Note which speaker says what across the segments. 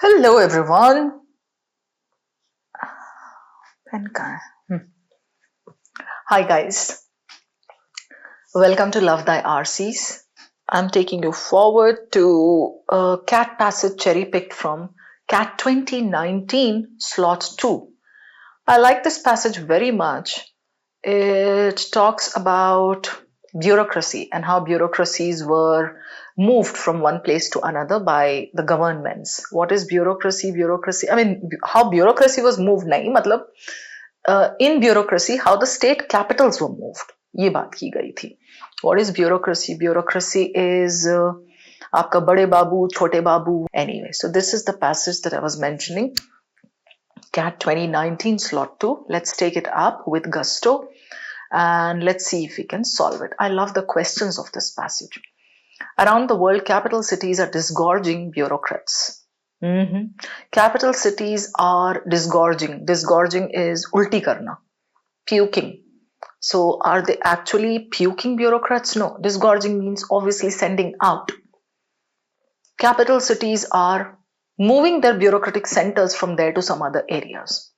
Speaker 1: Hello everyone. Pen kahan hai? Hi guys. Welcome to Love Thy RCs. I'm taking you forward to a CAT passage cherry picked from CAT 2019 slot 2. I like this passage very much. It talks about bureaucracy and how bureaucracies were moved from one place to another by the governments. What is bureaucracy? Bureaucracy, I mean, how bureaucracy was moved, nahi, matlab, in bureaucracy, how the state capitals were moved. ये बात की गई थी. What is bureaucracy? Bureaucracy is आपका बड़े बाबू, छोटे बाबू. Anyway, so this is the passage that I was mentioning. CAT 2019 slot 2. Let's take it up with gusto and let's see if we can solve it. I love the questions of this passage. Around the world, capital cities are disgorging bureaucrats. Capital cities are disgorging. Disgorging is ulti karna, puking. So are they actually puking bureaucrats? No. Disgorging means obviously sending out. Capital cities are moving their bureaucratic centers from there to some other areas.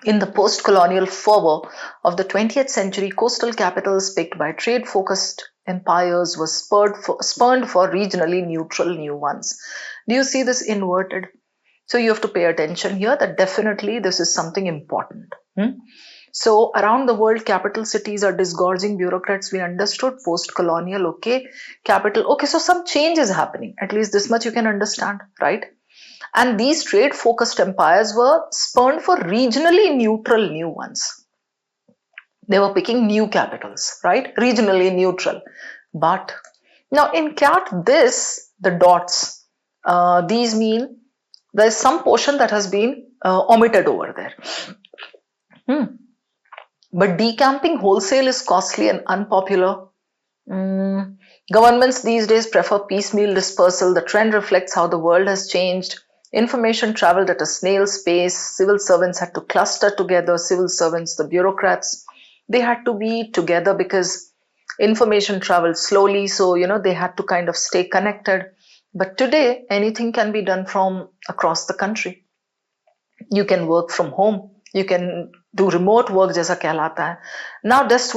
Speaker 1: In the post-colonial fervor of the 20th century, coastal capitals picked by trade-focused empires were spurned for regionally neutral new ones. Do you see this inverted? So you have to pay attention here that definitely this is something important. So around the world, capital cities are disgorging bureaucrats. We understood post-colonial, okay. Capital, okay, so some change is happening. At least this much you can understand, right? And these trade-focused empires were spurned for regionally neutral new ones. They were picking new capitals, right? Regionally neutral. But now in CAT, the dots, these mean there's some portion that has been omitted over there. But decamping wholesale is costly and unpopular. Governments these days prefer piecemeal dispersal. The trend reflects how the world has changed. Information traveled at a snail's pace. Civil servants had to cluster together. Civil servants, the bureaucrats, they had to be together because information traveled slowly. So, they had to kind of stay connected. But today, anything can be done from across the country. You can work from home. You can do remote work, jaisa kehlata hai. Now desk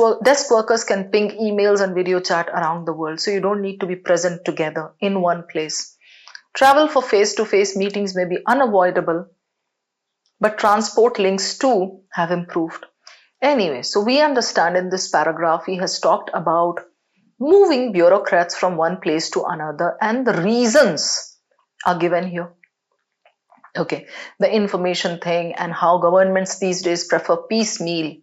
Speaker 1: workers can ping emails and video chat around the world. So you don't need to be present together in one place. Travel for face-to-face meetings may be unavoidable, but transport links too have improved. Anyway, so we understand in this paragraph, he has talked about moving bureaucrats from one place to another, and the reasons are given here. Okay, the information thing and how governments these days prefer piecemeal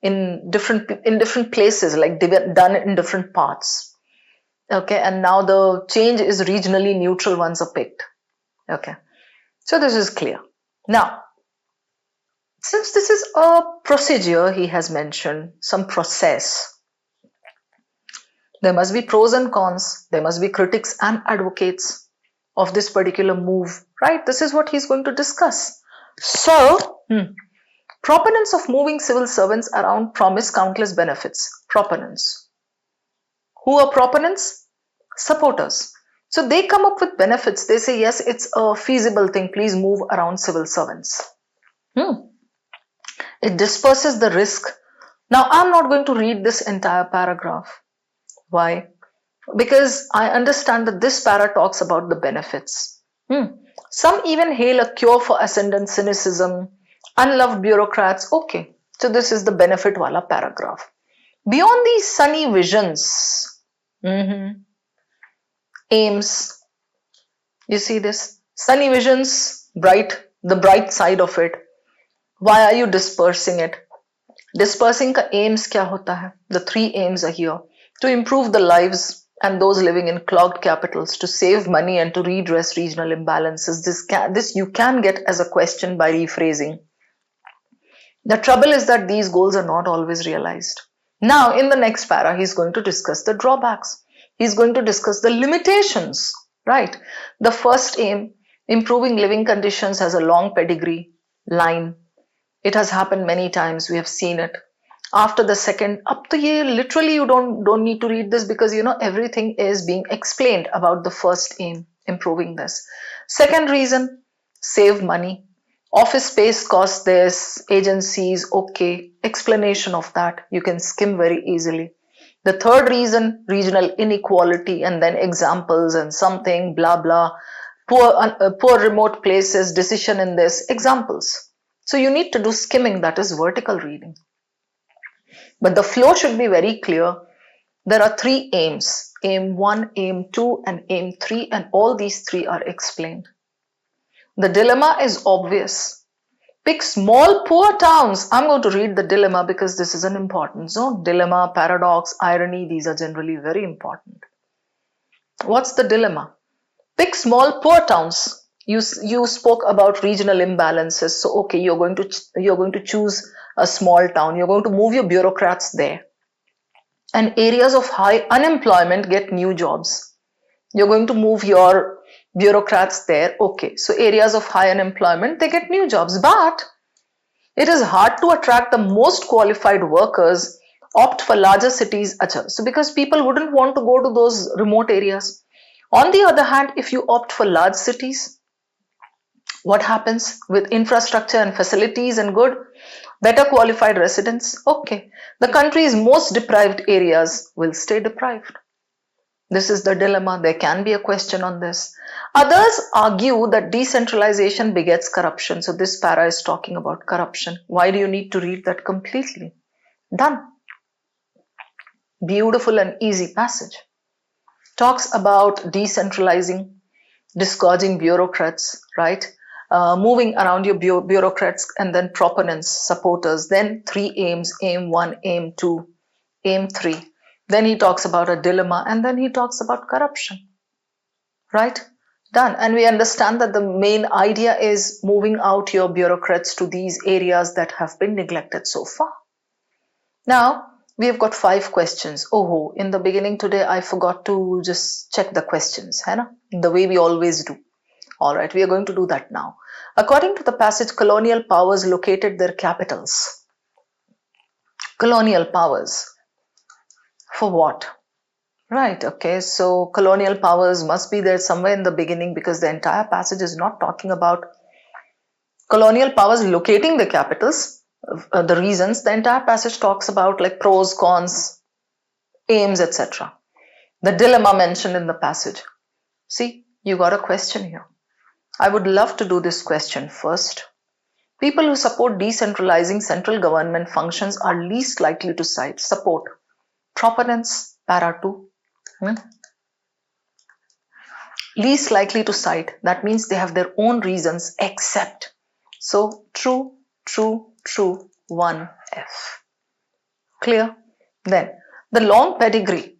Speaker 1: in different places, like done in different parts. Okay, and now the change is regionally neutral ones are picked. Okay, so this is clear. Now, since this is a procedure, he has mentioned some process. There must be pros and cons. There must be critics and advocates of this particular move, right? This is what he's going to discuss. So, proponents of moving civil servants around promise countless benefits. Proponents. Who are proponents? Supporters. So they come up with benefits. They say, yes, it's a feasible thing. Please move around civil servants. It disperses the risk. Now, I'm not going to read this entire paragraph. Why? Because I understand that this para talks about the benefits. Some even hail a cure for ascendant cynicism, unloved bureaucrats. Okay, so this is the benefit wala paragraph. Beyond these sunny visions, aims, you see this? Sunny visions, the bright side of it. Why are you dispersing it? Dispersing ka aims kya hota hai? The three aims are here. To improve the lives and those living in clogged capitals, to save money and to redress regional imbalances. This you can get as a question by rephrasing. The trouble is that these goals are not always realized. Now, in the next para, he's going to discuss the drawbacks. He's going to discuss the limitations, right? The first aim, improving living conditions, has a long pedigree line. It has happened many times. We have seen it. After the second, up to ye, literally you don't need to read this because everything is being explained about the first aim. improving this. Second reason, save money. Office space costs this, agencies, okay. Explanation of that, you can skim very easily. The third reason, regional inequality, and then examples and something, blah, blah. Poor remote places, decision in this, examples. So you need to do skimming, that is vertical reading. But the flow should be very clear. There are three aims, aim 1, aim 2 and aim 3, and all these three are explained. The dilemma is obvious. Pick small poor towns. I'm going to read the dilemma because this is an important zone. Dilemma, paradox, irony, these are generally very important. What's the dilemma? Pick small poor towns. You spoke about regional imbalances. So okay, you're going to choose a small town. You're going to move your bureaucrats there. And areas of high unemployment get new jobs. You're going to move your bureaucrats there. Okay, so areas of high unemployment, they get new jobs. But it is hard to attract the most qualified workers. Opt for larger cities. So because people wouldn't want to go to those remote areas. On the other hand, if you opt for large cities, what happens with infrastructure and facilities and good? Better qualified residents. Okay, the country's most deprived areas will stay deprived. This is the dilemma. There can be a question on this. Others argue that decentralization begets corruption. So this para is talking about corruption. Why do you need to read that completely? Done. Beautiful and easy passage. Talks about decentralizing, disgorging bureaucrats, right? Moving around your bureaucrats, and then proponents, supporters. Then three aims, aim 1, aim 2, aim 3. Then he talks about a dilemma, and then he talks about corruption, right? Done. And we understand that the main idea is moving out your bureaucrats to these areas that have been neglected so far. Now, we have got 5 questions. Oh, in the beginning today, I forgot to just check the questions, the way we always do. All right, we are going to do that now. According to the passage, colonial powers located their capitals. Colonial powers. For what? Right, okay, so colonial powers must be there somewhere in the beginning because the entire passage is not talking about colonial powers locating the capitals. The reasons, the entire passage talks about like pros, cons, aims, etc. The dilemma mentioned in the passage. See, you got a question here. I would love to do this question first. People who support decentralizing central government functions are least likely to cite support. Proponents, para 2. Least likely to cite. That means they have their own reasons except. So true, true, true, 1F. Clear? Then the long pedigree,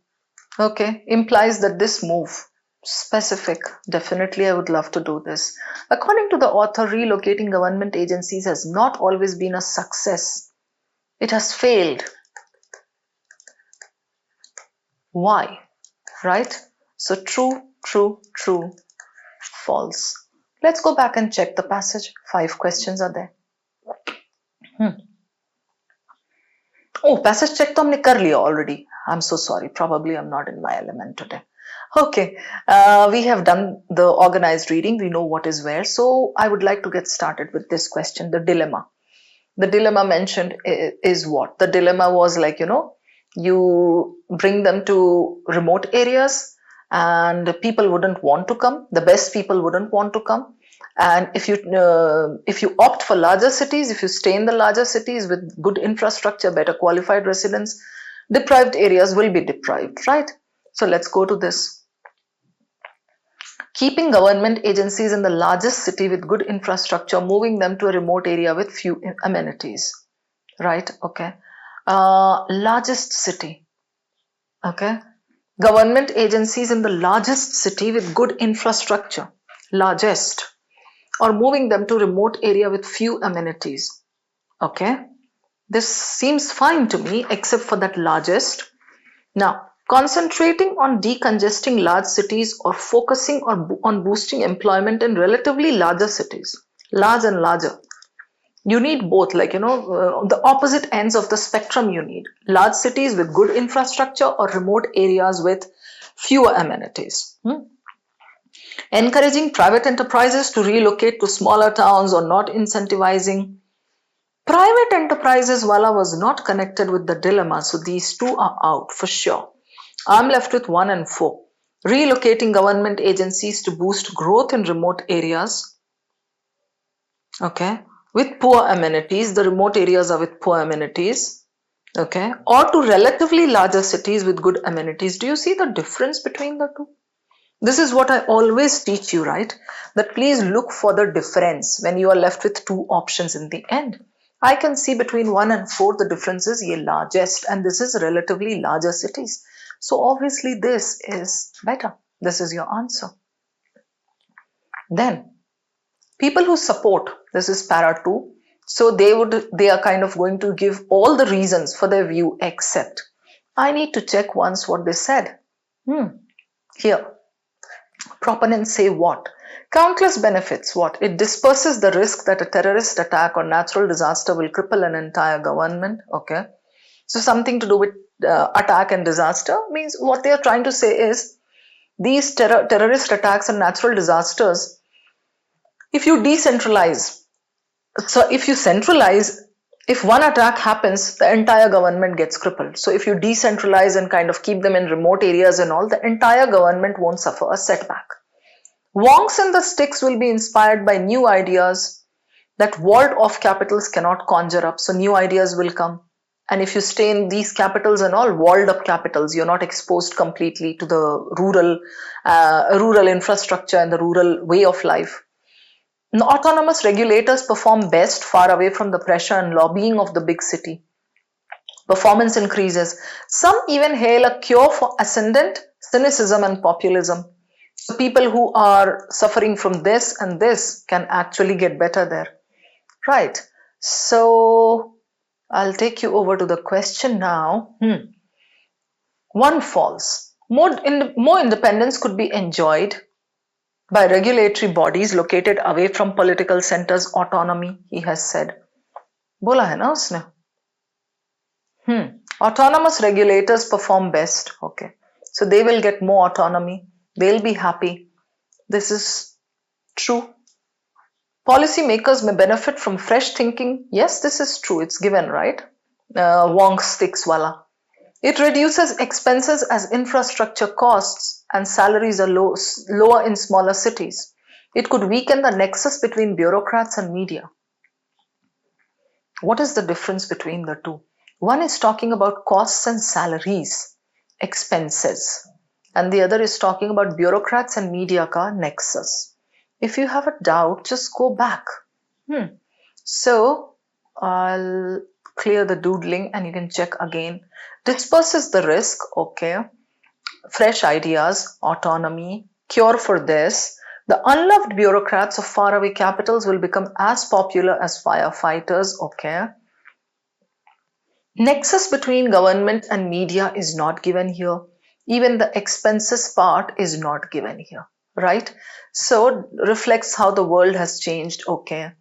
Speaker 1: okay, implies that this move, specific, definitely I would love to do this. According to the author, relocating government agencies has not always been a success. It has failed. Why? Right? So true, true, true, false. Let's go back and check the passage. 5 questions are there. Oh, passage check to humne kar liya already. I'm so sorry. Probably I'm not in my element today. Okay, we have done the organized reading. We know what is where. So I would like to get started with this question, the dilemma. The dilemma mentioned is what? The dilemma was like, you bring them to remote areas and people wouldn't want to come. The best people wouldn't want to come. And if you opt for larger cities, if you stay in the larger cities with good infrastructure, better qualified residents, deprived areas will be deprived, right? So let's go to this. Keeping government agencies in the largest city with good infrastructure, moving them to a remote area with few amenities, right? Okay. Largest city, okay. Government agencies in the largest city with good infrastructure, largest, or moving them to remote area with few amenities, okay. This seems fine to me except for that largest. Now, concentrating on decongesting large cities or focusing on boosting employment in relatively larger cities, large and larger. You need both, like, the opposite ends of the spectrum you need. Large cities with good infrastructure or remote areas with fewer amenities. Encouraging private enterprises to relocate to smaller towns or not incentivizing. Private enterprises wala was not connected with the dilemma, so these two are out for sure. I'm left with 1 and 4. Relocating government agencies to boost growth in remote areas. Okay, with poor amenities, the remote areas are with poor amenities. Okay, or to relatively larger cities with good amenities. Do you see the difference between the two? This is what I always teach you, right? That please look for the difference when you are left with two options in the end. I can see between 1 and 4 the difference is ye largest, and this is relatively larger cities. So obviously this is better. This is your answer. Then people who support, this is para 2. So they are kind of going to give all the reasons for their view except. I need to check once what they said. Here. Proponents say what? Countless benefits. What? It disperses the risk that a terrorist attack or natural disaster will cripple an entire government. Okay. So something to do with attack and disaster means what they are trying to say is these terrorist attacks and natural disasters, if you decentralize, so if you centralize, if one attack happens, the entire government gets crippled. So if you decentralize and kind of keep them in remote areas and all, the entire government won't suffer a setback. Wonks and the sticks will be inspired by new ideas that walled off capitals cannot conjure up. So new ideas will come. And if you stay in these capitals and all, walled up capitals, you're not exposed completely to the rural infrastructure and the rural way of life. Autonomous regulators perform best far away from the pressure and lobbying of the big city. Performance increases. Some even hail a cure for ascendant cynicism and populism. So people who are suffering from this and this can actually get better there. Right. So I'll take you over to the question now. One false. More independence could be enjoyed by regulatory bodies located away from political centers. Autonomy, he has said. Bola hai na usne. Autonomous regulators perform best. Okay. So they will get more autonomy. They'll be happy. This is true. Policymakers may benefit from fresh thinking. Yes, this is true. It's given, right? Wong sticks wala. It reduces expenses as infrastructure costs and salaries are lower in smaller cities. It could weaken the nexus between bureaucrats and media. What is the difference between the two? One is talking about costs and salaries, expenses, and the other is talking about bureaucrats and media ka nexus. If you have a doubt, just go back. So I'll clear the doodling and you can check again. Disperses the risk, okay. Fresh ideas, autonomy, cure for this. The unloved bureaucrats of faraway capitals will become as popular as firefighters, okay. Nexus between government and media is not given here. Even the expenses part is not given here, right? So reflects how the world has changed, okay.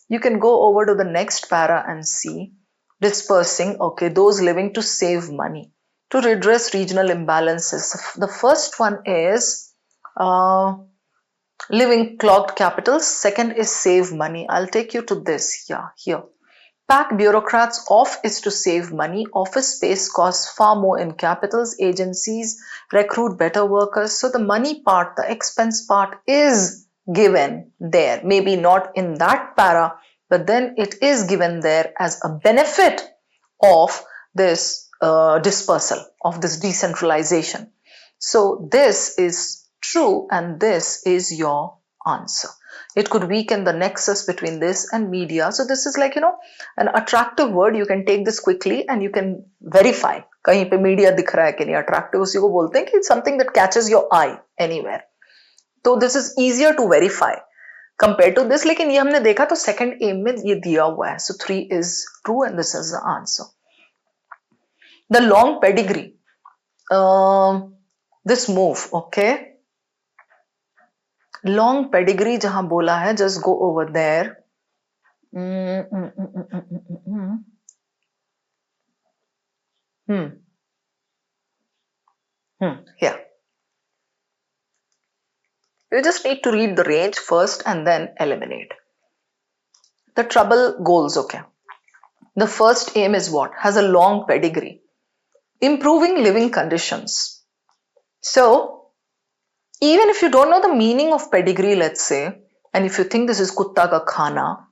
Speaker 1: You can go over to the next para and see. Dispersing, okay, those living to save money, to redress regional imbalances. The first one is living clogged capitals. Second is save money. I'll take you to this, yeah, here. Pack bureaucrats off is to save money. Office space costs far more in capitals. Agencies recruit better workers. So the money part, the expense part is given there. Maybe not in that para, but then it is given there as a benefit of this dispersal, of this decentralization. So this is true and this is your answer. It could weaken the nexus between this and media. So this is like, an attractive word. You can take this quickly and you can verify. कहीं पे media दिख रहा है कि नहीं attractive, उसी को बोलते हैं कि it's something that catches your eye anywhere. So this is easier to verify compared to this. लेकिन ये हमने देखा तो second aim में ये दिया हुआ है. So 3 is true and this is the answer. The long pedigree. This move, okay. Long pedigree जहां बोला है, just go over there. Here. You just need to read the range first and then eliminate. The trouble goals, okay. The first aim is what? Has a long pedigree. Improving living conditions. So, even if you don't know the meaning of pedigree, let's say, and if you think this is Kutta Ka Khana,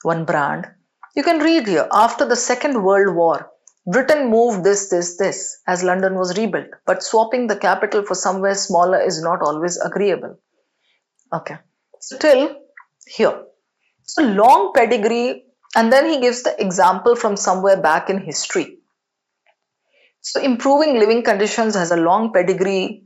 Speaker 1: one brand, you can read here. After the Second World War, Britain moved this as London was rebuilt. But swapping the capital for somewhere smaller is not always agreeable. Okay. Still here. So long pedigree, and then he gives the example from somewhere back in history. So improving living conditions has a long pedigree.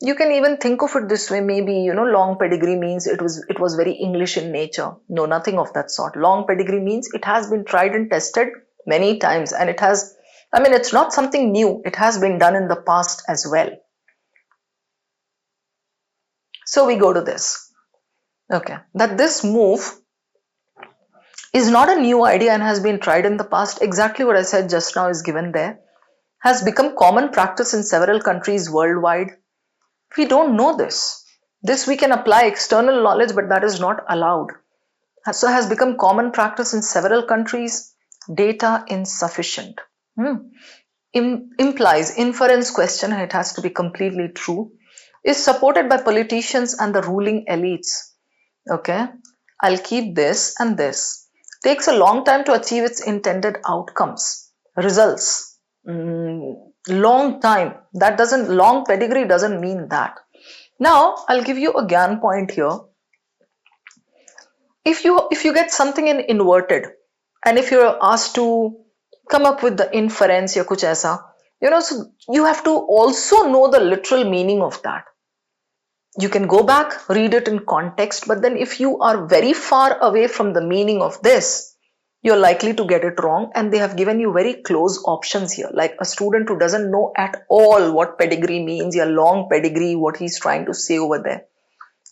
Speaker 1: You can even think of it this way, maybe, long pedigree means it was very English in nature. No, nothing of that sort. Long pedigree means it has been tried and tested many times, and it's not something new. It has been done in the past as well. So we go to this. Okay, that this move is not a new idea and has been tried in the past. Exactly what I said just now is given there. Has become common practice in several countries worldwide. We don't know this. This we can apply external knowledge, but that is not allowed. So has become common practice in several countries. Data insufficient. Implies inference question, and it has to be completely true. Is supported by politicians and the ruling elites. Okay, I'll keep this and this. Takes a long time to achieve its intended outcomes. Results. Long time. Long pedigree doesn't mean that. Now, I'll give you a GAN point here. If you get something in inverted, and if you're asked to come up with the inference ya kuch aisa, so you have to also know the literal meaning of that. You can go back, read it in context, but then if you are very far away from the meaning of this, you're likely to get it wrong, and they have given you very close options here. Like a student who doesn't know at all what pedigree means, a long pedigree, what he's trying to say over there,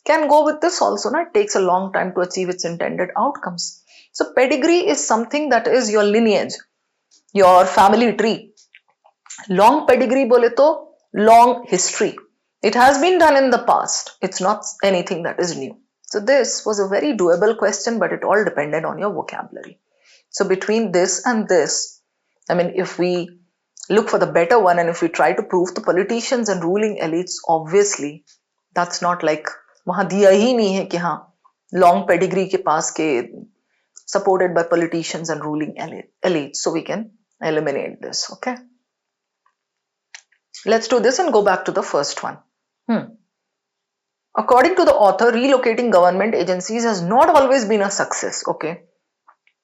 Speaker 1: can go with this also. It takes a long time to achieve its intended outcomes. So pedigree is something that is your lineage, your family tree. Long pedigree bole to long history. It has been done in the past. It's not anything that is new. So this was a very doable question, but it all depended on your vocabulary. So between this and this, if we look for the better one and if we try to prove the politicians and ruling elites, obviously, that's not like वहाँ दिया ही नहीं है कि हाँ long pedigree के पास के supported by politicians and ruling elites. So we can eliminate this, okay? Let's do this and go back to the first one. According to the author, relocating government agencies has not always been a success, okay?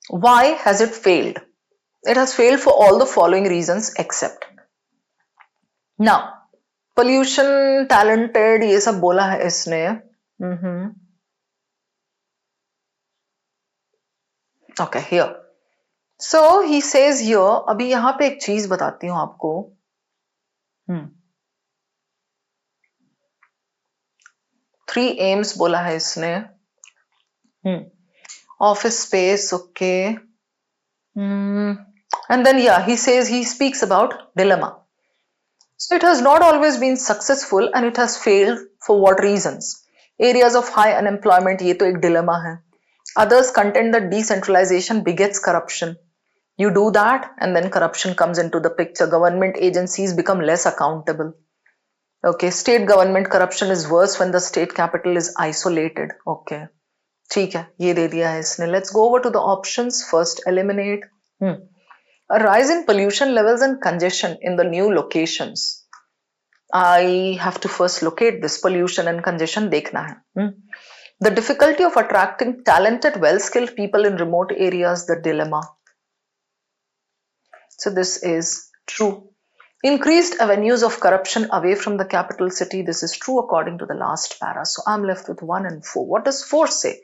Speaker 1: Why has it failed? It has failed for all the following reasons except. Now, pollution, talented, ये सब बोला है इसने. Okay, here. So he says here, अभी यहाँ पे एक चीज बताती हूँ आपको. 3 aims बोला है इसने. Office space, okay. And then he says he speaks about dilemma. So it has not always been successful and it has failed for what reasons? Areas of high unemployment, ये तो एक dilemma है. Others contend that decentralization begets corruption. You do that and then corruption comes into the picture. Government agencies become less accountable. Okay, state government corruption is worse when the state capital is isolated. Okay, ठीक है, ये दे दिया है इसने. Let's go over to the options. First, eliminate. A rise in pollution levels and congestion in the new locations. I have to first locate this pollution and congestion. देखना है. The difficulty of attracting talented, well-skilled people in remote areas. The dilemma. So this is true. Increased avenues of corruption away from the capital city. This is true according to the last para. So I'm left with 1 and 4. What does 4 say?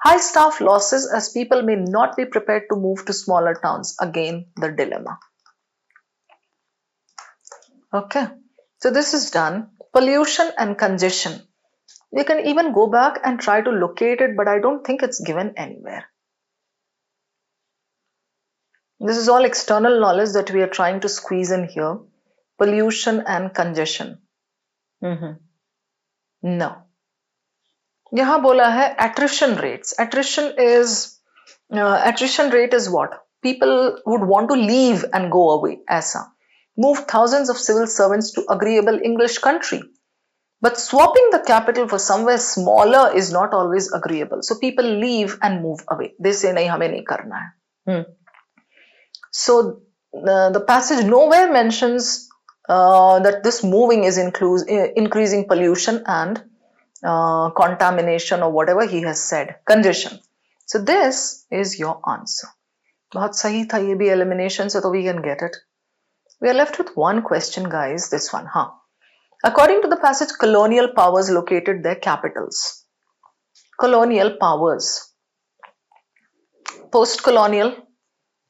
Speaker 1: High staff losses as people may not be prepared to move to smaller towns. Again, the dilemma. Okay, so this is done. Pollution and congestion. You can even go back and try to locate it, but I don't think it's given anywhere. This is all external knowledge that we are trying to squeeze in here. Pollution and congestion. No. यहाँ बोला है attrition rates. Attrition rate is what? People would want to leave and go away. ऐसा. Move thousands of civil servants to agreeable English country. But swapping the capital for somewhere smaller is not always agreeable. So people leave and move away. They say नहीं हमें नहीं करना है. So the passage nowhere mentions that this moving is increasing pollution and contamination or whatever he has said, congestion. So this is your answer. बहुत सही था ये भी elimination से तो we can get it. We are left with one question, guys. This one, According to the passage, colonial powers located their capitals. Colonial powers. Post-colonial.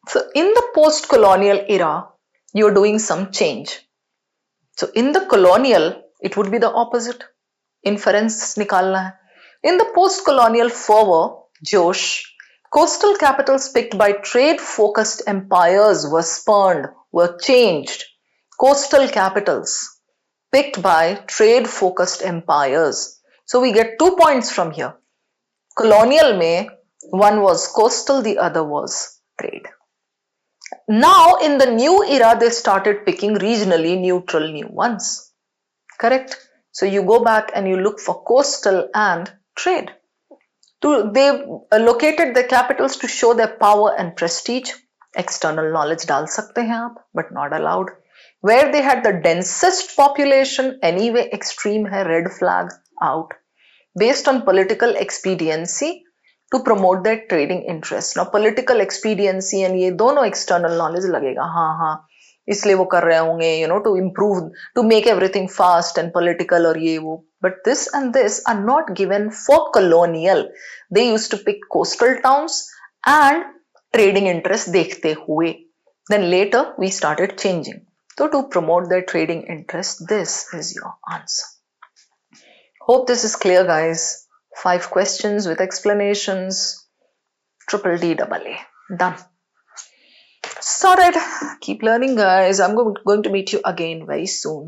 Speaker 1: So in the post-colonial era, you're doing some change. So in the colonial, it would be the opposite. Inference निकालना है. In the post-colonial fervor, Josh, coastal capitals picked by trade-focused empires were spurned, were changed. Coastal capitals picked by trade-focused empires. So we get 2 points from here. Colonial में, one was coastal, the other was trade. Now in the new era, they started picking regionally neutral new ones. Correct? So you go back and you look for coastal and trade. They located their capitals to show their power and prestige. External knowledge डाल सकते हैं आप, but not allowed. Where they had the densest population, anyway extreme है, red flag, out. Based on political expediency to promote their trading interests. Now political expediency and ये दोनों external knowledge लगेगा, हाँ इसलिए वो कर रहे होंगे, to improve, to make everything fast and political और ये वो. But this and this are not given for colonial. They used to pick coastal towns and trading interests देखते हुए. Then later we started changing. So to promote their trading interests, this is your answer. Hope this is clear, guys. 5 questions with explanations. Triple D double A. Done. Sorted. Keep learning, guys. I'm going to meet you again very soon.